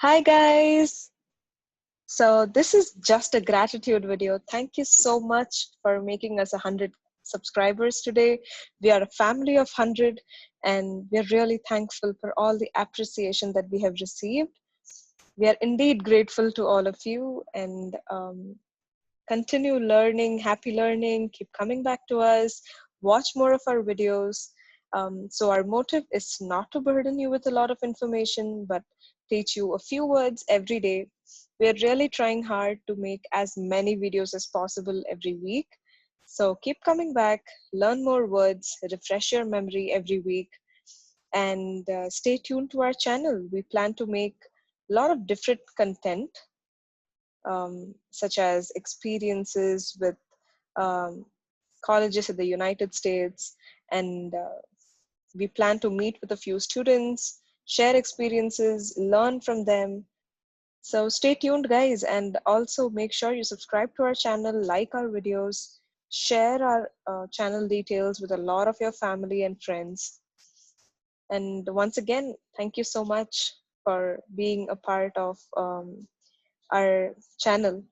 Hi guys! So this is just a gratitude video. Thank you so much for making us 100 subscribers today. We are a family of 100 and we're really thankful for all the appreciation that we have received. We are indeed grateful to all of you and continue learning, happy learning, keep coming back to us, watch more of our videos. So our motive is not to burden you with a lot of information, but teach you a few words every day. We're really trying hard to make as many videos as possible every week. So keep coming back, learn more words, refresh your memory every week, and stay tuned to our channel. We plan to make a lot of different content, such as experiences with um, colleges in the United States, and we plan to meet with a few students, share experiences, learn from them. So stay tuned, guys, and also make sure you subscribe to our channel, like our videos, share our channel details with a lot of your family and friends. And once again, thank you so much for being a part of our channel.